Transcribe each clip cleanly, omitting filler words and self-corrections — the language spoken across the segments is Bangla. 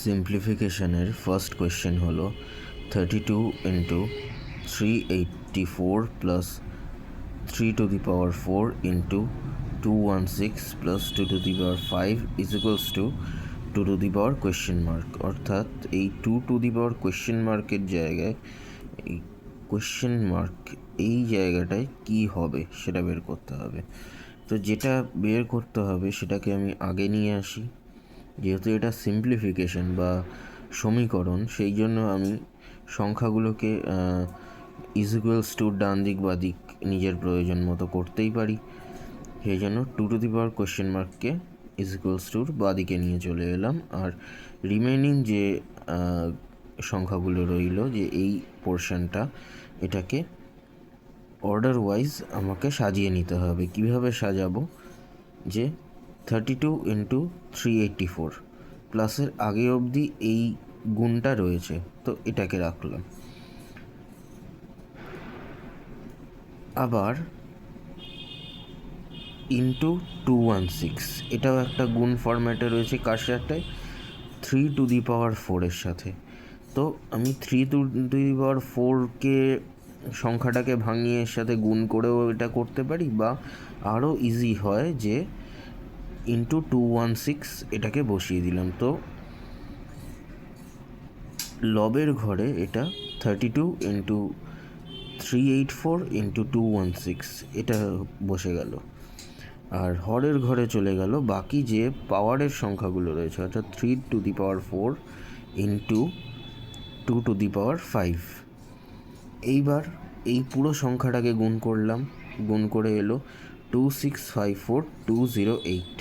সিম্পলিফিকেশনের ফার্স্ট কোয়েশ্চেন হলো 32 into 384 plus 3 to the power 4 into 216 plus 2 to the power 5 is equals two 2 to the power question mark. অর্থাৎ এই 2 to the power কোয়েশ্চেন মার্কের জায়গায় এই কোয়েশ্চেন মার্ক এই জায়গাটায় কি হবে সেটা বের করতে হবে। তো যেটা বের করতে হবে সেটাকে আমি আগে নিয়ে আসি। যেহেতু এটা সিম্পলিফিকেশন বা সমীকরণ, সেই জন্য আমি সংখ্যাগুলোকে ইকুয়ালস টু ডান দিক বা দিক নিজের প্রয়োজন মতো করতেই পারি। সেই জন্য 2 to the power কোয়েশ্চেন মার্ককে ইকুয়ালস টুর বা দিকে নিয়ে চলে এলাম। আর রিমেনিং যে সংখ্যাগুলো রইল, যে এই পোর্শনটা, এটাকে অর্ডার ওয়াইজ আমাকে সাজিয়ে নিতে হবে। কিভাবে সাজাবো? যে 32 ইন্টু 384 প্লাসের আগে অবধি এই গুণটা রয়েছে, তো এটাকে রাখলাম। আবার ইন্টু 216, এটাও একটা গুণ ফরম্যাটে রয়েছে। কার সাথে? 3 to the power 4 সাথে। তো আমি 3 to the power 4কে সংখ্যাটাকে ভাঙিয়ে এর সাথে গুণ করেও এটা করতে পারি, বা আরও ইজি হয় যে ইন্টু 216 এটাকে বসিয়ে দিলাম। তো লবের ঘরে এটা 32 ইন্টু 384 ইন্টু 216 এটা বসে গেল। আর হরের ঘরে চলে গেল বাকি যে পাওয়ারের সংখ্যাগুলো রয়েছে, অর্থাৎ 3 to the power 4 into 2 to the power 5। এইবার এই পুরো সংখ্যাটাকে গুণ করলাম, গুণ করে এলো 2654208।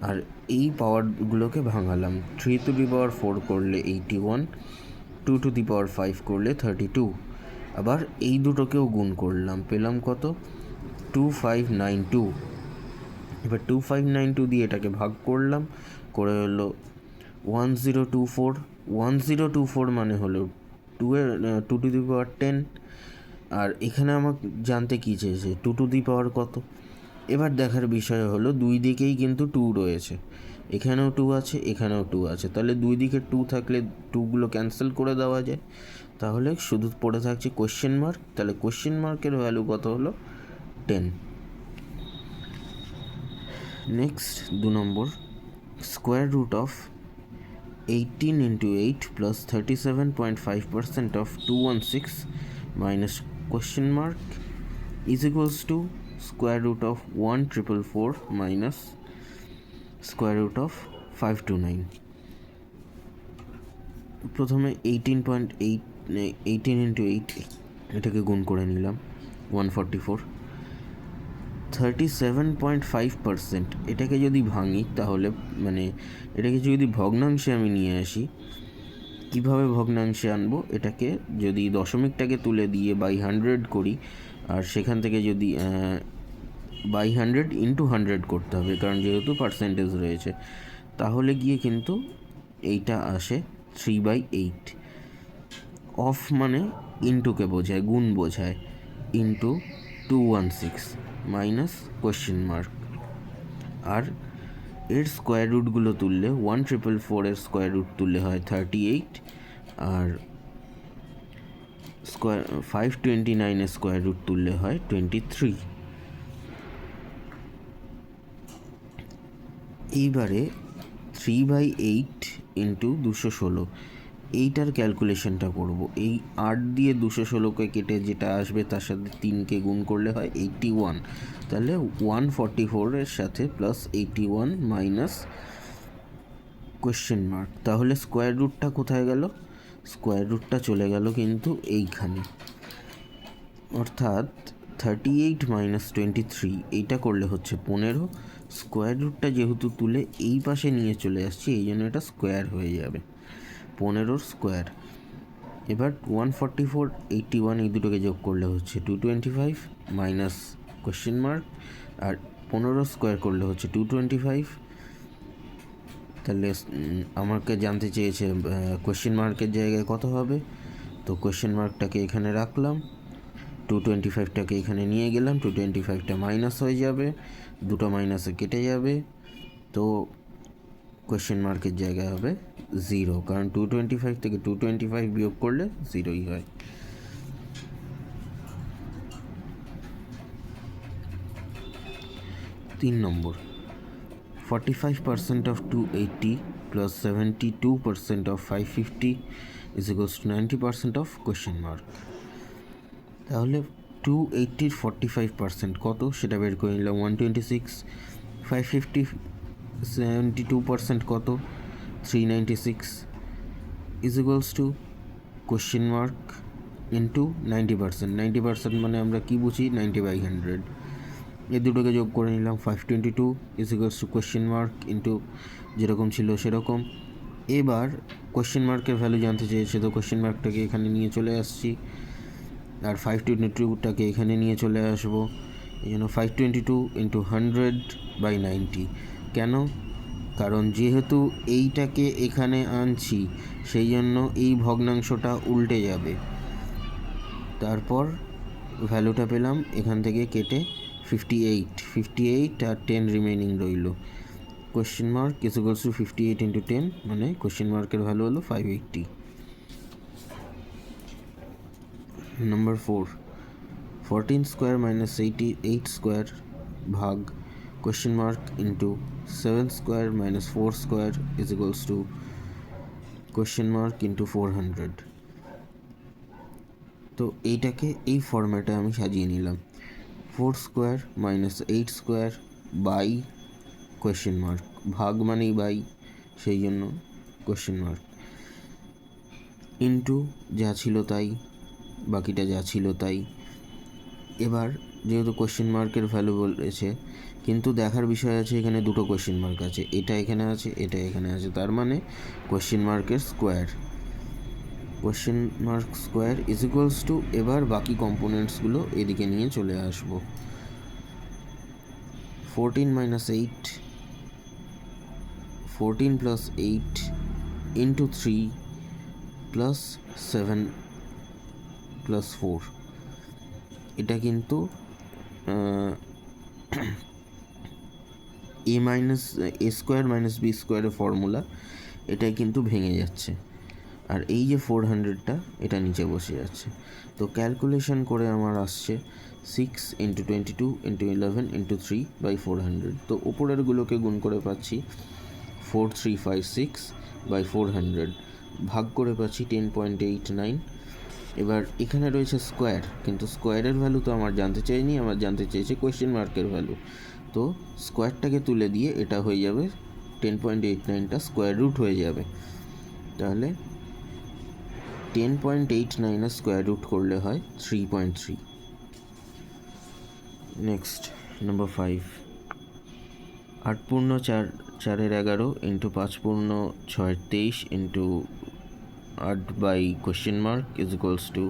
আর এই পাওয়ারগুলোকে ভাঙালাম। 3 to the power 4 করলে 81, 2 to the power 5 করলে 32। আবার এই দুটোকেও গুণ করলাম, পেলাম কত? 2592। এবার 2592 দিয়ে এটাকে ভাগ করলাম, করে হলো 1024। 1024 মানে হলো 2 to the power 10। আর এখানে আমাকে জানতে কী চেয়েছে? 2 to the power কত। এবার দেখার বিষয় হলো দুই দিকেই কিন্তু 2 রয়েছে, এখানেও 2 আছে, এখানেও 2 আছে। তাহলে দুই দিকে 2 থাকলে 2গুলো ক্যান্সেল করে দেওয়া যায়, তাহলে শুধু পড়ে থাকছে কোয়েশ্চেন মার্ক। তাহলে কোয়েশ্চেন মার্কের ভ্যালু কত হলো? 10। নেক্সট 2 নম্বর, square root of 18 into 8 plus 37.5% of 216 minus question mark is equals to square root of 1444 minus square root of 529। প্রথমে 18 ইন্টু 8 এটাকে গুণ করে নিলাম, 144। 37.5% এটাকে যদি ভাঙি, তাহলে মানে এটাকে যদি ভগ্নাংশে আমি নিয়ে আসি, কিভাবে ভগ্নাংশে আনবো? এটাকে যদি দশমিকটাকে তুলে দিয়ে বাই 100 করি, আর সেখান থেকে যদি বাই 100 ইন্টু 100 করতে হবে, কারণ যেহেতু পার্সেন্টেজ রয়েছে, তাহলে গিয়ে কিন্তু এইটা আসে 3/8। অফ মানে ইন্টুকে বোঝায়, গুণ বোঝায়, ইন্টু 216 মাইনাস কোয়েশ্চেন মার্ক। আর এর স্কোয়ার রুটগুলো তুললে 1444 এর স্কোয়ার রুট তুললে হয় 38, আর 529 এর স্কোয়ার রুট তুললে হয় 23। এইবারে 3/8 ইন্টু 216 এইটার ক্যালকুলেশনটা করব। এই 8 দিয়ে 216কে কেটে যেটা আসবে তার সাথে 3কে গুণ করলে হয় 81। তাহলে 144 এর সাথে প্লাস 81 মাইনাস কোয়েশ্চেন মার্ক। তাহলে স্কোয়ার রুটটা কোথায় গেল? স্কোয়ার রুটটা চলে গেল কিন্তু এইখানে, অর্থাৎ 38 মাইনাস 23 এইটা করলে হচ্ছে 15। স্কোয়ার রুটটা যেহেতু তুলে এই পাশে নিয়ে চলে আসছি, এই জন্য এটা স্কোয়ার হয়ে যাবে, 15 স্কোয়ার। এবার 144 81 এই দুটোকে যোগ করলে হচ্ছে 225 মাইনাস কোয়েশ্চেন মার্ক, আর 15 স্কোয়ার করলে হচ্ছে 225। তাহলে আমাকে জানতে চেয়েছে কোয়েশ্চেন মার্কের জায়গায় কত হবে। তো কোয়েশ্চেন মার্কটাকে এখানে রাখলাম, 225টাকে এখানে নিয়ে গেলাম, 225টা মাইনাস হয়ে যাবে, দুটো মাইনাসে কেটে যাবে, তো কোয়েশ্চেন মার্কের জায়গায় হবে 0, কারণ 225 থেকে 225 বিয়োগ করলে 0ই হয়। তিন নম্বর, 45% of 280 plus 72% of 550 is equals to 90% of question mark। তাহলে 280-র 45% কত সেটা বের করে নিলাম, 126। 550 72% কত, 396 is equals to question mark into 90%। 90% মানে আমরা কি বুঝি, 90/100। এই দুটোকে যোগ করে নিলাম, 522 is equals to question mark into যেরকম ছিল সেরকম। এবার কোয়েশ্চেন মার্কের ভ্যালু জানতে চেয়েছে, তো কোয়েশ্চেন মার্কটাকে এখানে নিয়ে চলে আসছি, আর 522টাকে এখানে নিয়ে চলে আসবো। এই জন্য 522 ইন্টু 100/90। কেন? কারণ যেহেতু এইটাকে এখানে আনছি সেই জন্য এই ভগ্নাংশটা উল্টে যাবে। তারপর ভ্যালুটা পেলাম এখান থেকে কেটে 58 আর 10 রিমেনিং রইল। Question mark is equals to 58 into 10, মানে কোয়েশ্চেন মার্কের ভ্যালু হলো 580। নাম্বার 4, 14 স্কোয়ার মাইনাস 8 স্কোয়ার ভাগ question mark into 7 square minus 4 square is equals to question mark into 400। তো এইটাকে এই ফর্ম্যাটে আমি সাজিয়ে নিলাম, 4 square minus 8 square by question mark, ভাগ মানেই বাই, সেই জন্য কোয়েশ্চেন মার্ক, ইন্টু যা ছিল তাই, বাকিটা যা ছিল তাই। এবার যেহেতু কোয়েশ্চেন মার্কের ভ্যালু বলেছে, কিন্তু দেখার বিষয় আছে এখানে দুটো কোয়েশ্চেন মার্ক আছে, এটা এখানে আছে, এটা এখানে আছে, তার মানে কোয়েশ্চেন মার্কের square. Question mark square is equals two, এবার বাকি কম্পোনেন্টসগুলো এদিকে নিয়ে চলে আসবো, 14 minus 8, 14 plus 8 into 3 plus 7 plus 4। এটা কিন্তু a স্কোয়ার মাইনাস বি স্কোয়ারের ফর্মুলা, এটাই কিন্তু ভেঙে যাচ্ছে, আর এই যে 400টা এটা নিচে বসে যাচ্ছে। তো ক্যালকুলেশন করে আমার আসছে 6 ইন্টু 22 ইন্টু 11 ইন্টু 3/400। তো উপরেরগুলোকে গুণ করে পাচ্ছি 4356/400, ভাগ করে পাচ্ছি 10.89। এবার এখানে রয়েছে স্কোয়ার, কিন্তু স্কোয়ারের ভ্যালু তো আমার জানতে চাইনি, আমার জানতে চেয়েছে কোয়েশ্চেন মার্কের ভ্যালু। তো স্কোয়ারটাকে তুলে দিয়ে এটা হয়ে যাবে 10.89টা স্কোয়ার রুট হয়ে যাবে। তাহলে 10.89 স্কোয়ার রুট করলে হয় 3.3। নেক্সট নাম্বার 5, 8 পূর্ণ 4 11 ইন্টু 5 পূর্ণ 6 23 into 8 question mark is equals to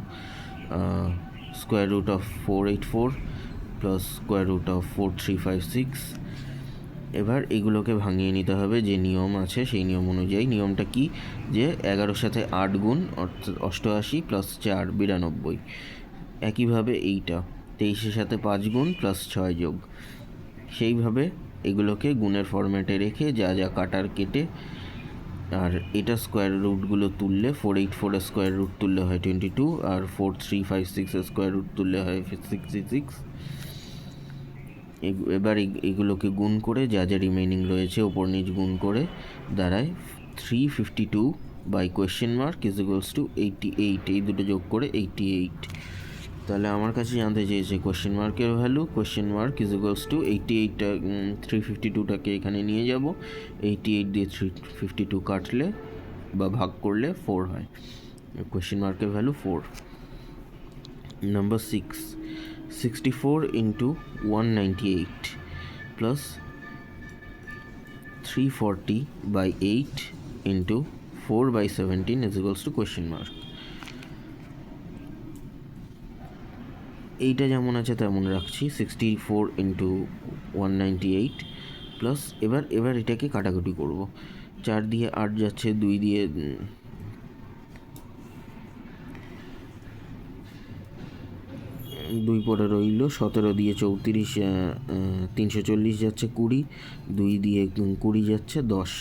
square root of 484 plus square root of 4356। এবার এগুলোকে ভাঙিয়ে নিতে হবে, যে নিয়ম আছে সেই নিয়ম অনুযায়ী। নিয়মটা কি, যে 11-র সাথে 8 গুণ অর্থাৎ 88 প্লাস 4 92। একইভাবে এইটা 23-এর সাথে 5 গুণ প্লাস 6 যোগ, সেইভাবে এগুলোকে গুণের ফরম্যাটে রেখে যা যা কাটার কেটে, আর এটা স্কোয়ার রুটগুলো তুললে 484-এর স্কোয়ার রুট তুললে হয় 22, আর 4356-এর স্কোয়ার রুট তুললে হয় 66। এবার এগুলোকে গুণ করে যা যা রিমেনিং রয়েছে ওপর নিচ গুণ করে দাঁড়ায় 352 by question mark is equals to 88। এই দুটো যোগ করে 88। তাহলে আমার কাছে জানতে চেয়েছে কোয়েশ্চেন মার্কের value, question mark is equals to 88টা, 352টাকে এখানে নিয়ে যাব, 88 দিয়ে 352 কাটলে বা ভাগ করলে 4 হয়, কোয়েশ্চেন মার্কের value 4। Number 6, 64 into 198 plus 340/8 into 4/17 is equals to question mark. এইটা যেমন আছে তেমন রাখছি, 64 ইন্টু 198 প্লাস এবার এটাকে কাটাকুটি করব, 4 দিয়ে 8 যাচ্ছে, 2 দিয়ে 2 পরে রইল, 17 দিয়ে 34, 340 যাচ্ছে 20, 2 দিয়ে 20 যাচ্ছে 10।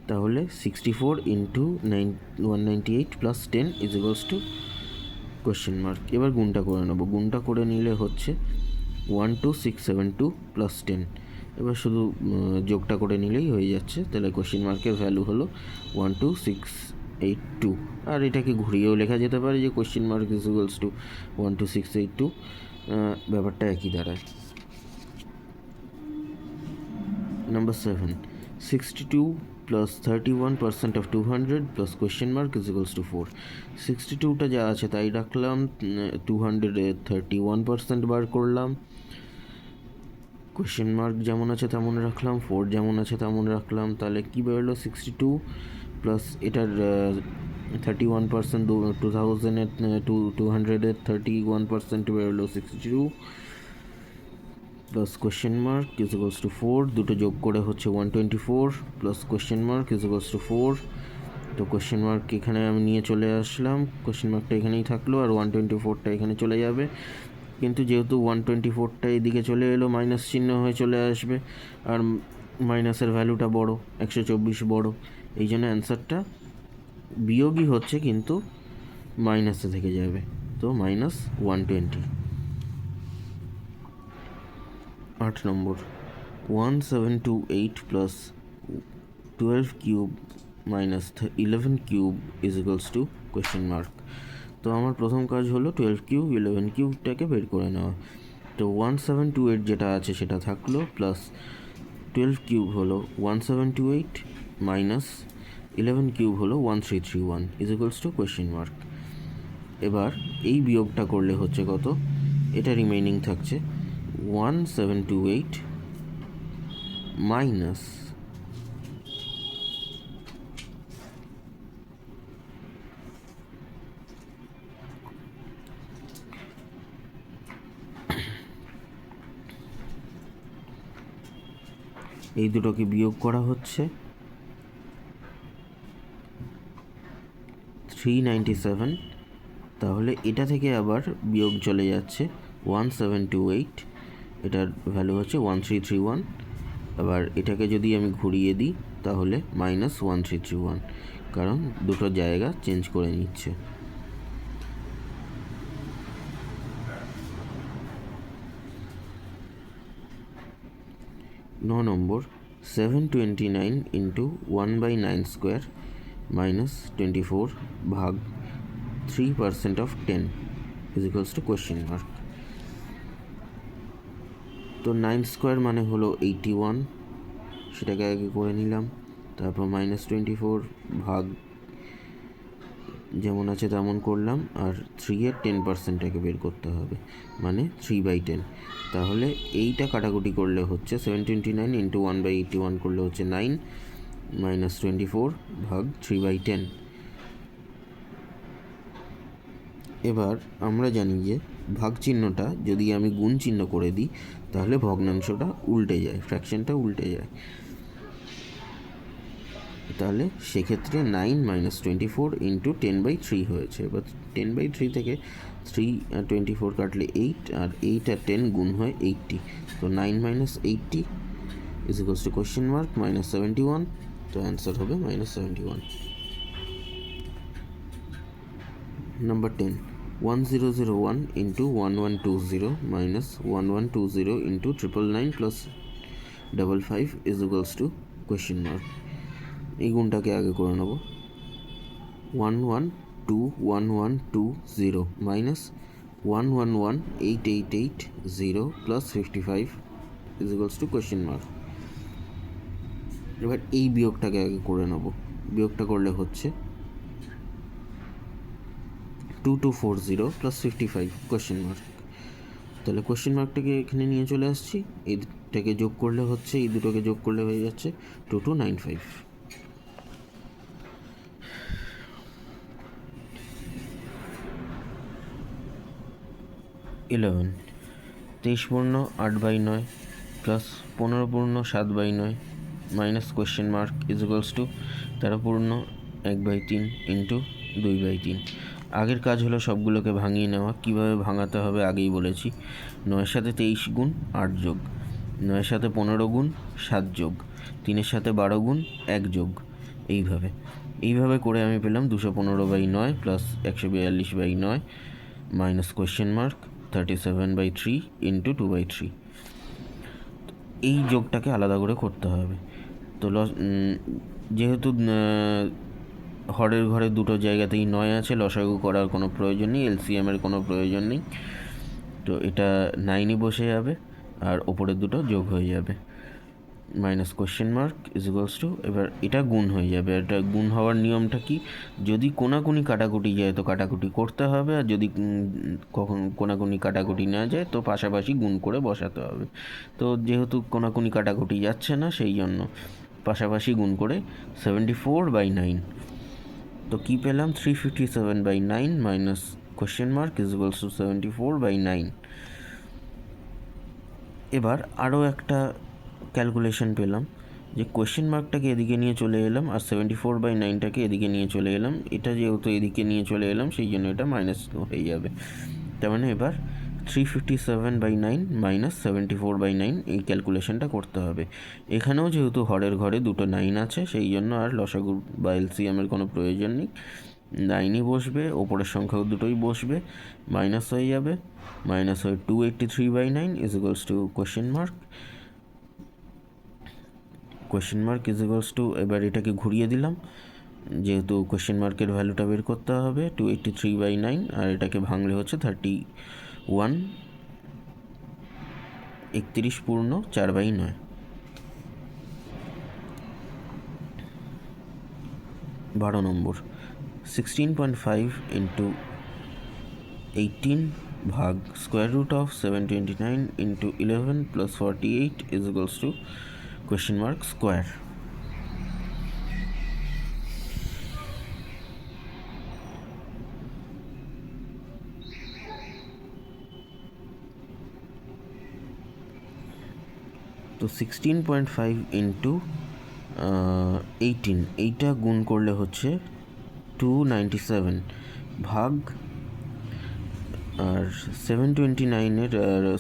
তাহলে 64 into 198 plus 10 is equals to question mark. এবার গুণটা করে নেবো। গুণটা করে নিলে হচ্ছে 12672 প্লাস 10। এবার শুধু যোগটা করে নিলেই হয়ে যাচ্ছে। তাহলে কোয়েশ্চেন মার্কের ভ্যালু হলো 12682। আর এটাকে ঘুরিয়েও লেখা যেতে পারে যে question mark is equals two 12682। ব্যাপারটা একই দাঁড়ায়। Number 7, 62 plus 31% of 200 plus question mark is equals two 4। 62টা যা আছে তাই রাখলাম, 200 31% বার করলাম, কোয়েশ্চেন মার্ক যেমন আছে তেমন রাখলাম, 4 যেমন আছে তেমন রাখলাম। তাহলে কী বেরোলো? 62 প্লাস এটার 31%, 2000-এর 200-এর 31% বেরোলো 62 plus question mark is equals two 4। দুটো যোগ করে হচ্ছে 124 plus question mark is equals two 4। তো কোয়েশ্চেন মার্ক এখানে আমি নিয়ে চলে আসলাম, কোয়েশ্চেন মার্কটা এখানেই থাকলো আর 124টা এখানে চলে যাবে। কিন্তু যেহেতু 124টা এদিকে চলে এলো, মাইনাস চিহ্ন হয়ে চলে আসবে, আর মাইনাসের ভ্যালুটা বড়, 124 বড়, এই জন্য অ্যান্সারটা বিয়োগই হচ্ছে কিন্তু মাইনাসে থেকে যাবে। তো minus 120। 8 number, 1728 plus 12 cube minus 11 cube is equals to question mark. তো আমার প্রথম কাজ হলো 12 কিউব 11 কিউবটাকে বের করে নেওয়া। তো 1728 যেটা আছে সেটা থাকলো, প্লাস 12 কিউব হলো 1728 মাইনাস 11 কিউব হলো 1331 is equals to question mark. এবার এই বিয়োগটা করলে হচ্ছে কত? এটা রিমেইনিং থাকছে 1728 মাইনাস এই দুটোকে বিয়োগ করা হচ্ছে 397। তাহলে এটা থেকে আবার বিয়োগ চলে যাচ্ছে 1728, এটার ভ্যালু হচ্ছে 1331। আবার এটাকে যদি আমি ঘুরিয়ে দিই তাহলে মাইনাস 1331, কারণ দুটো জায়গা চেঞ্জ করে নিচ্ছে। নম্বর 729 ইন্টু 1/9 স্কোয়ার মাইনাস 24 ভাগ 3% of 10 is equals to question mark. তো 9 স্কোয়ার মানে হলো 81, সেটাকে আগে করে নিলাম। তারপর মাইনাস 24 ভাগ যেমন আছে তেমন করলাম, আর 3-এর 10%টাকে বের করতে হবে, মানে 3/10। তাহলে এইটা কাটাকুটি করলে হচ্ছে 729 ইন্টু 1/81 করলে হচ্ছে 9 মাইনাস 24 ভাগ 3/10। এবার আমরা জানি যে ভাগ চিহ্নটা যদি আমি গুণ চিহ্ন করে দিই তাহলে ভগ্নাংশটা উল্টে যায়, ফ্র্যাকশনটা উল্টে যায়। তাহলে সেক্ষেত্রে 9 মাইনাস 24 ইন্টু 10/3 হয়েছে। এবার 10/3 থেকে 3 আর 24 কাটলে 8, আর 8 আর 10 গুণ হয় 80। তো 9 minus 80 is equals to question mark minus 71। তো অ্যান্সার হবে minus 71। Number 10, 1001 into 1120 minus 1120 into 999 plus 55 is equals to question mark. এই গুণটাকে আগে করে নেব। 112120 minus 111880 plus 55 is equals to question mark. এবার এই বিয়োগটাকে আগে করে নেব। বিয়োগটা করলে হচ্ছে 2240 প্লাস 55 কোয়েশ্চেন মার্ক। তাহলে কোয়েশ্চেন মার্কটাকে এখানে নিয়ে চলে আসছি, এইটাকে যোগ করলে হচ্ছে, এই দুটোকে যোগ করলে হয়ে যাচ্ছে 2295। 11, 23 পূর্ণ 8/9 প্লাস 15 পূর্ণ 7/9 minus question mark is equals to 13 পূর্ণ 1/3 ইন্টু 2/3। আগের কাজ হলো সবগুলোকে ভাঙিয়ে নেওয়া। কীভাবে ভাঙাতে হবে আগেই বলেছি। 9-এর সাথে 23 গুণ 8 যোগ, 9-এর সাথে 15 গুণ 7 যোগ, 3-এর সাথে 12 গুণ 1 যোগ, এইভাবে করে আমি পেলাম 215/9 plus 142/9 minus question mark 37/3 into 2/3। এই যোগটাকে আলাদা করে করতে হবে। তো যেহেতু হরের ঘরে দুটো জায়গাতেই 9 আছে, লসাগু করার কোনো প্রয়োজন নেই, এলসিএমের কোনো প্রয়োজন নেই। তো এটা 9ই বসে যাবে আর ওপরের দুটো যোগ হয়ে যাবে। Minus question mark is equals two, এবার এটা গুণ হয়ে যাবে। এটা গুণ হওয়ার নিয়মটা কি, যদি কোনাকুনি কাটাকুটি যায় তো কাটাকুটি করতে হবে, আর যদি কখন কোনাকুনি কাটাকুটি না যায় তো পাশাপাশি গুণ করে বসাতে হবে। তো যেহেতু কোনাকুনি কাটাকুটি যাচ্ছে না, সেই জন্য পাশাপাশি গুণ করে 74/9। তো কী পেলাম, 357/9 minus question mark is equals two 74/9। এবার আরও একটা ক্যালকুলেশন পেলাম যে কোয়েশ্চেন মার্কটাকে এদিকে নিয়ে চলে এলাম আর 74/9টাকে এদিকে নিয়ে চলে এলাম। এটা যেহেতু এদিকে নিয়ে চলে এলাম সেই জন্য এটা মাইনাস হয়ে যাবে। তার মানে এবার 357/9 মাইনাস 74/9 এই ক্যালকুলেশনটা করতে হবে। এখানেও যেহেতু হরের ঘরে দুটো 9 আছে সেই জন্য আর লসাগু বা এলসিএমের কোনো প্রয়োজন নেই, 9ই বসবে, ওপরের সংখ্যাও দুটোই বসবে, মাইনাস হয়ে যাবে। মাইনাস হয়ে 283/9 is equals to question mark is equals two, এবার এটাকে ঘুরিয়ে দিলাম যেহেতু কোয়েশ্চেন মার্কের ভ্যালুটা বের করতে হবে, 283/9, আর এটাকে ভাঙলে হচ্ছে 31 31 পূর্ণ 4/9। 12 নম্বর, 16.5 ইন্টু 18 ভাগ square root of 729 into 11 plus 48 is equals to question mark square. তো 16.5 ইন্টু 18, এইটা গুণ করলে হচ্ছে 297 ভাগ, আর 729-এর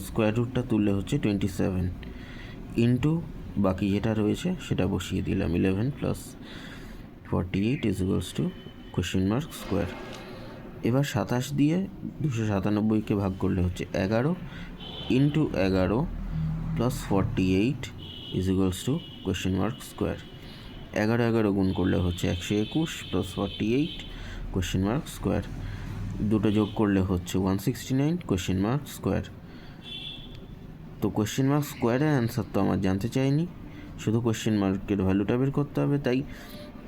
স্কোয়ার রুটটা তুললে হচ্ছে 27 ইন্টু বাকি যেটা রয়েছে সেটা বসিয়ে দিলাম 11 plus 48 is equals to question mark square. এবার 27 দিয়ে 297কে ভাগ করলে হচ্ছে 11 into 11 plus 48 is equals to question mark square. 11 গুণ করলে হচ্ছে 121 প্লাস 48 কোয়েশ্চেন মার্ক স্কোয়ার। দুটো যোগ করলে হচ্ছে 169 কোয়েশ্চেন মার্ক স্কোয়ার। তো কোয়েশ্চেন মার্ক স্কোয়ারের অ্যান্সার তো আমার জানতে চাইনি, শুধু কোয়েশ্চেন মার্কের ভ্যালুটা বের করতে হবে। তাই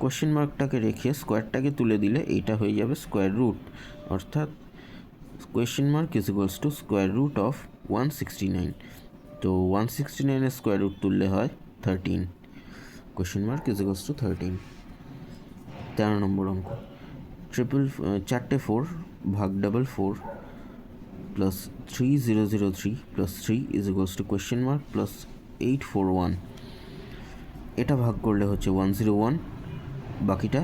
কোয়েশ্চেন মার্কটাকে রেখে স্কোয়ারটাকে তুলে দিলে এইটা হয়ে যাবে স্কোয়ার রুট, অর্থাৎ question mark is equals to square root of 169। তো 169-এর স্কোয়ার রুট তুললে হয় 13। Question mark is equals to 13। 13 নম্বর অঙ্ক, 4 ভাগ 4 plus 3003 plus 3 is equals to question mark plus 841। এটা ভাগ করলে হচ্ছে 101, বাকিটা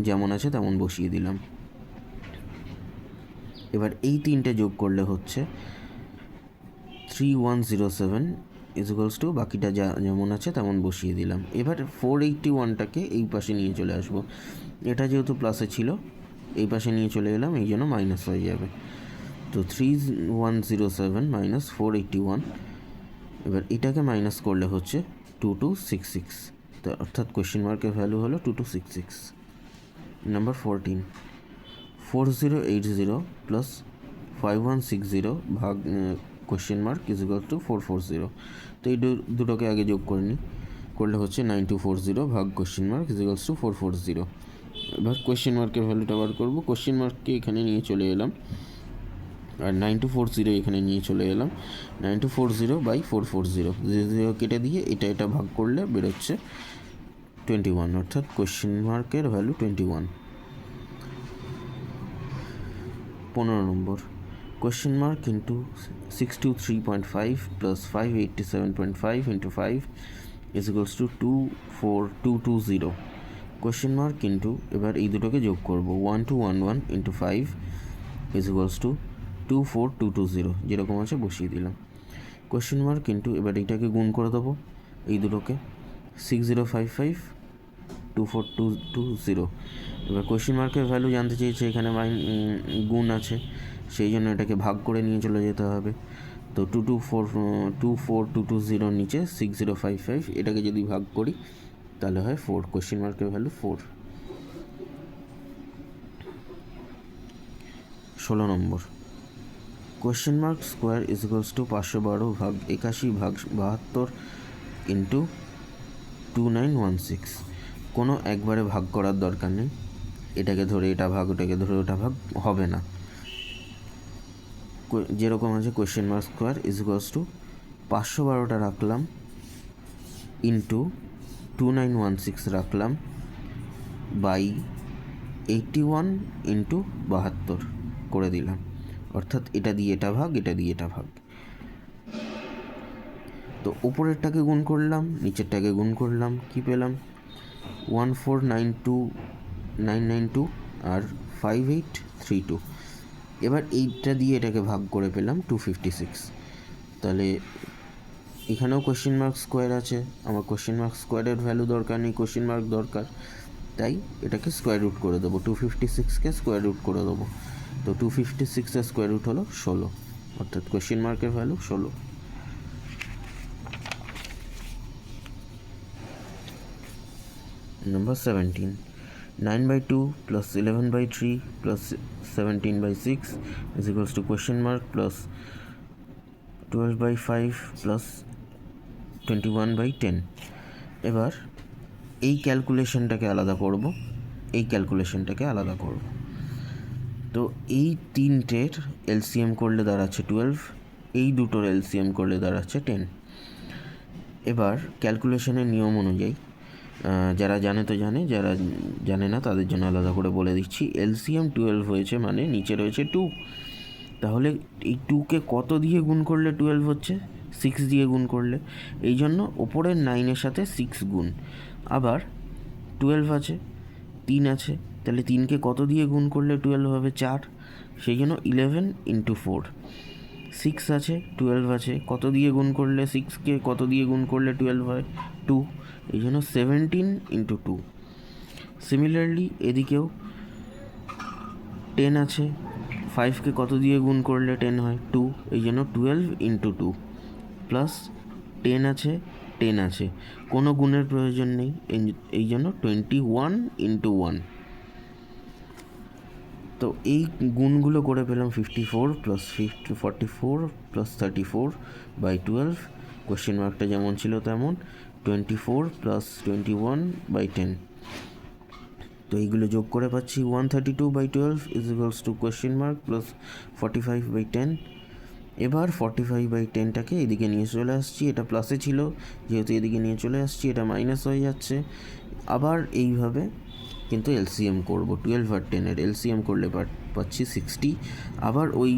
যেমন আছে তেমন বসিয়ে দিলাম। এবার এই তিনটে যোগ করলে হচ্ছে 3107 ইজ ইকুয়ালস টু, বাকিটা যেমন আছে তেমন বসিয়ে দিলাম। এবার 481টাকে এই পাশে নিয়ে চলে আসবো, এটা যেহেতু প্লাসে ছিল এই পাশে নিয়ে চলে এলাম, এই জন্য মাইনাস হয়ে যাবে। তো 3107 মাইনাস 481, এবার এটাকে মাইনাস করলে হচ্ছে 2266, তো অর্থাৎ কোয়েশ্চেন মার্কের ভ্যালু হলো 2266। নাম্বার 14, 4080 প্লাস 5160 ভাগ question mark is equal to 440। তো এই দুটোকে আগে যোগ করে নিই, করলে হচ্ছে 9240 ভাগ question mark is equals two 440। এবার কোয়েশ্চেন মার্কের ভ্যালুটা বার করবো, কোয়েশ্চেন মার্ককে এখানে নিয়ে চলে এলাম আর 9240 এখানে নিয়ে চলে এলাম। 9240/440 0 কেটে দিয়ে এটা ভাগ করলে বেরোচ্ছে 21, অর্থাৎ কোয়েশ্চেন মার্কের value 21। 15 number, question mark into 623.5 plus 587.5 into 5 is equals two 24220। Question mark into, এবার এই দুটোকে যোগ করবো, 1211 ইন্টু 5 ইজ ইকুয়ালস টু 24220, যেরকম আছে বসিয়ে দিলাম। কোয়েশ্চেন মার্ক ইন্টু, এবার এইটাকে গুণ করে দেবো এই দুটোকে, 6055 2420। এবার কোয়েশ্চেন মার্কের ভ্যালু জানতে চেয়েছে, এখানে গুণ আছে, সেই জন্য এটাকে ভাগ করে নিয়ে চলে যেতে হবে। তো 24220 নিচে 6055, এটাকে যদি ভাগ করি তাহলে হয় 4। কোয়েশ্চেন মার্কের value 4। 16 number, question mark square is equals two 512 ভাগ 81 ভাগ 72 ইন্টু 2916। কোনো একবারে ভাগ করার দরকার নেই, এটাকে ধরে এটা ভাগ, ওটাকে ধরে ওটা ভাগ হবে না। যেরকম আছে question mark square is equals to 512টা রাখলাম ইন্টু 2916 রাখলাম বাই 81 ইন্টু 72 করে দিলাম, অর্থাৎ এটা দিয়ে এটা ভাগ, এটা দিয়ে এটা ভাগ। তো উপরেরটাকে গুণ করলাম, নিচেরটাকে গুণ করলাম, কি পেলাম 1492992 আর 5832। এবার এইটা দিয়ে এটাকে ভাগ করে পেলাম 256। তাহলে এখানেও কোয়েশ্চেন মার্ক স্কোয়ার আছে, আমার কোয়েশ্চেন মার্ক স্কোয়ারের ভ্যালু দরকার নেই, কোয়েশ্চেন মার্ক দরকার, তাই এটাকে স্কোয়ার রুট করে দেবো। 256কে স্কোয়ার রুট করে দেবো। তো 256-এর স্কোয়ার রুট হলো 16, অর্থাৎ কোয়েশ্চেন মার্কের value 16। Number 17, 9/2 plus 11/3 plus 17/6 is equals to question mark plus 12/5 plus 21/10। এবার এই ক্যালকুলেশনটাকে আলাদা করব, এই ক্যালকুলেশনটাকে আলাদা করব। তো এই তিনটের এলসিএম করলে দাঁড়াচ্ছে 12, এই দুটোর এলসিএম করলে দাঁড়াচ্ছে 10। এবার ক্যালকুলেশনের নিয়ম অনুযায়ী যারা জানে তো জানে, যারা জানে না তাদের জন্য আলাদা করে বলে দিচ্ছি। এলসিএম 12 হয়েছে মানে নিচে রয়েছে 2, তাহলে এই 2কে কত দিয়ে গুণ করলে 12 হচ্ছে? 6 দিয়ে গুণ করলে। এই জন্য ওপরের 9-এর সাথে 6 গুণ। আবার 12 আছে, 3 আছে, তাহলে 3কে কত দিয়ে গুণ করলে 12 হবে? 4, সেই জন্য 11 ইন্টু 4। 6 আছে, 12 আছে, কত দিয়ে গুণ করলে 6কে কত দিয়ে গুণ করলে 12 হয়? 2, এই জন্য 17 ইন্টু 2। সিমিলারলি এদিকেও 10 আছে, 5কে কত দিয়ে গুণ করলে 10 হয়? 2, এই জন্য 12 ইন্টু 2 প্লাস 10 আছে, 10 আছে, কোনো গুণের প্রয়োজন নেই, এই জন্য 21 ইন্টু 1। তো এই গুণগুলো করে পেলাম 54 প্লাস 44 প্লাস 34/12। কোয়েশ্চেন মার্কটা যেমন ছিল তেমন, 24 প্লাস 21/10। তো এইগুলো যোগ করে পাচ্ছি 132/12 is equals to question mark plus 45/10। এবার 45/10টাকে এদিকে নিয়ে চলে আসছি, এটা প্লাসে ছিল যেহেতু এদিকে নিয়ে চলে আসছি, এটা মাইনাস হয়ে যাচ্ছে। আবার এইভাবে কিন্তু এলসিএম করব, 12 আর 10-এর এলসিএম করলে পাচ্ছি 60। আবার ওই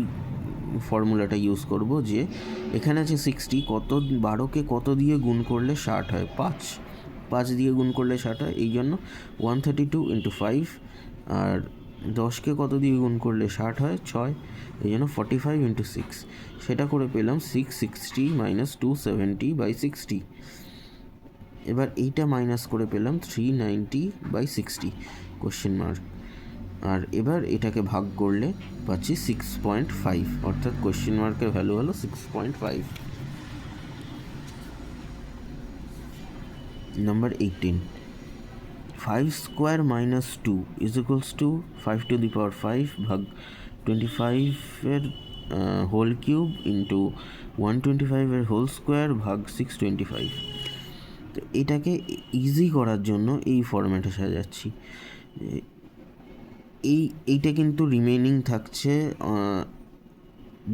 ফর্মুলাটা ইউজ করব যে এখানে আছে 60, কত 12কে কত দিয়ে গুণ করলে 60 হয়? 5 দিয়ে গুণ করলে 60 হয়, এই জন্য 132 ইন্টু 5। আর 10কে কত দিয়ে গুণ করলে 60 হয়? 6, এই জন্য 45 ইন্টু 6। সেটা করে পেলাম 660 মাইনাস 270/60। এবার এইটা মাইনাস করে পেলাম 390/60 কোয়েশ্চেন মার্ক। আর এবার এটাকে ভাগ করলে পাচ্ছি 6.5, অর্থাৎ কোয়েশ্চেন মার্কের ভ্যালু হলো 6.5। Number 18, 5 square minus 2 is equals to 5^5 ভাগ 25-এর হোল কিউব ইন্টু 125-এর হোল স্কোয়ার ভাগ 625। তো এটাকে ইজি করার জন্য এই ফরম্যাটে সাজাচ্ছি। এইটা কিন্তু রিমেনিং থাকছে,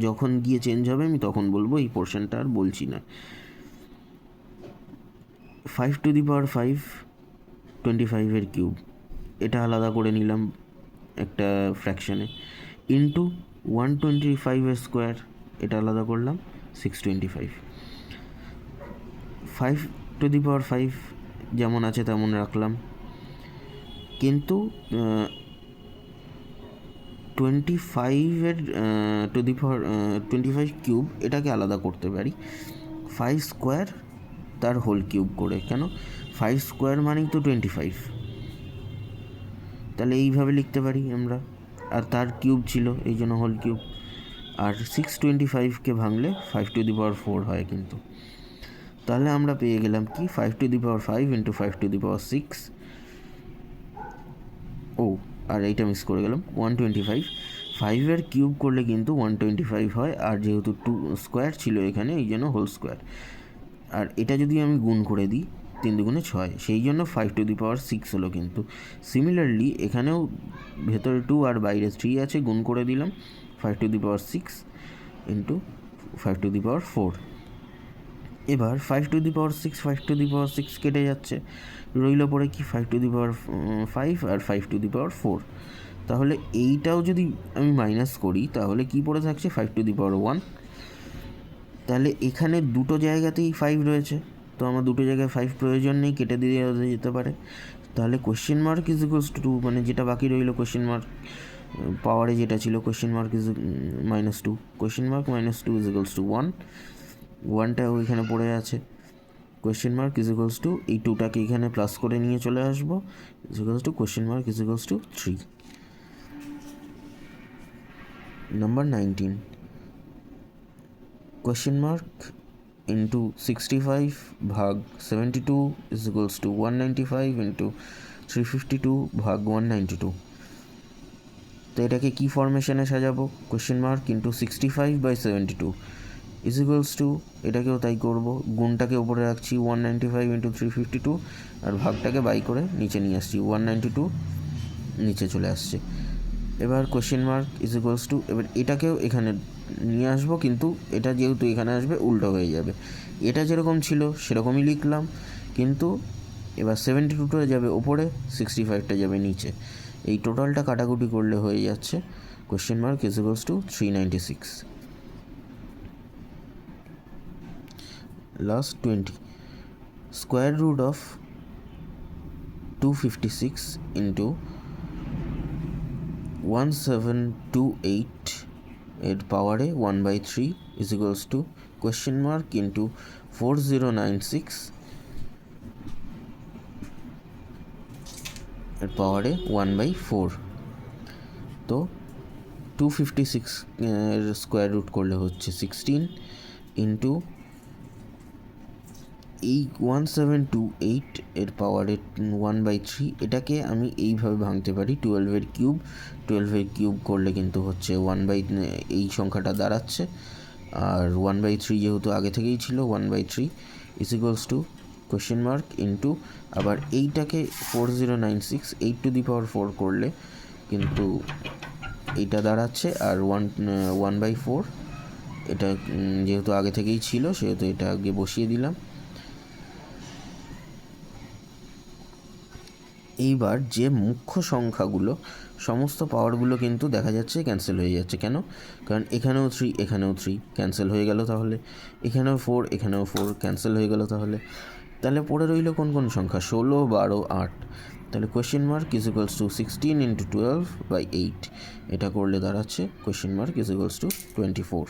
যখন গিয়ে চেঞ্জ হবে আমি তখন বলবো, এই পোর্শনটা আর বলছি না। 5^5 25-এর কিউব, এটা আলাদা করে নিলাম একটা ফ্র্যাকশানে, ইন্টু 125-এর স্কোয়ার, এটা আলাদা করলাম 625। 5^5 যেমন আছে তেমন রাখলাম, কিন্তু 25-এর 25 কিউব এটাকে আলাদা করতে পারি 5 স্কোয়ার তার হোল কিউব করে। কেন? 5 স্কোয়ার মানেই তো 25, তাহলে এইভাবে লিখতে পারি আমরা, আর তার কিউব ছিল এই জন্য হোল কিউব। আর 625কে ভাঙলে 5⁴ হয় কিন্তু। তাহলে আমরা পেয়ে গেলাম কি 5⁵ ইন্টু 5⁶। ও আর এইটা মিস করে গেলাম, 125। 5-এর কিউব করলে কিন্তু 125 হয়, আর যেহেতু 2 স্কোয়ার ছিল এখানে এই জন্য হোল স্কোয়ার। আর এটা যদি আমি গুণ করে দিই 3 দুগুণে 6, সেই জন্য 5⁶ হলো কিন্তু। সিমিলারলি এখানেও ভেতরে 2 আর বাইরে 3 আছে, গুণ করে দিলাম 5⁶ ইন্টু 5⁴। এবার 5⁶ কেটে যাচ্ছে, রইল পরে কি 5⁵ আর 5⁴। তাহলে এইটাও যদি আমি মাইনাস করি তাহলে কি পড়ে থাকছে 5⁴। তাহলে এখানে দুটো জায়গাতেই 5 রয়েছে, তো আমার দুটো জায়গায় 5 প্রয়োজন নেই, কেটে দিয়ে যেতে পারে। তাহলে question mark is equals two 2, মানে যেটা বাকি রইল কোয়েশ্চেন মার্ক পাওয়ারে যেটা ছিল question mark is -2, question mark -2 is equals two 1, 1টা ওইখানে পড়ে আছে। Question mark is equals two এই 2টাকে এখানে প্লাস করে নিয়ে চলে আসবো, is equals to question mark is equals two 3। Number 19, question mark into 65 ভাগ 72 ইজ ইকুয়ালস টু 195 ইন্টু 352 ভাগ 192। তো এটাকে কী ফরমেশনে সাজাবো? Question mark into 65/72 is equals two, এটাকেও তাই করবো, গুণটাকে উপরে রাখছি 195 ইন্টু 352, আর ভাগটাকে বাই করে নিচে নিয়ে আসছি, 192 নিচে চলে আসছে। এবার question mark is equals two, এবার এটাকেও এখানে নিয়ে আসবো, কিন্তু এটা যেহেতু এখানে আসবে উল্টো হয়ে যাবে। এটা যেরকম ছিল সেরকমই লিখলাম, কিন্তু এবার 72টা যাবে ওপরে, 65টা যাবে নিচে। এই টোটালটা কাটাকুটি করলে হয়ে যাচ্ছে question mark is equals to 396। Last 20, square root of 256 into 1728 এর পাওয়ারে 1/3 is equals to question mark into 4096 এর পাওয়ারে 1/4। তো 256 এর স্কোয়ার রুট করলে হচ্ছে 16 ইন্টু এই 1728 এর পাওয়ারে 1/3। এটাকে আমি এইভাবে ভাঙতে পারি, 12-এর কিউব করলে কিন্তু হচ্ছে এই সংখ্যাটা দাঁড়াচ্ছে, আর 1/3 যেহেতু আগে থেকেই ছিল 1/3 is equals to question mark into, আবার এইটাকে 4096 8⁴ করলে কিন্তু এইটা দাঁড়াচ্ছে, আর 1/4 এটা যেহেতু আগে থেকেই ছিল সেহেতু এটা আগে বসিয়ে দিলাম। এইবার যে মুখ্য সংখ্যাগুলো সমস্ত পাওয়ারগুলো কিন্তু দেখা যাচ্ছে ক্যান্সেল হয়ে যাচ্ছে। কেন? কারণ এখানেও 3 এখানেও 3 ক্যান্সেল হয়ে গেল, তাহলে এখানেও 4 এখানেও 4 ক্যান্সেল হয়ে গেল। তাহলে পড়ে রইল কোন কোন সংখ্যা? 16, 12, 8। তাহলে question mark is equals two 16 into 12/8, এটা করলে দাঁড়াচ্ছে question mark is equals two 24।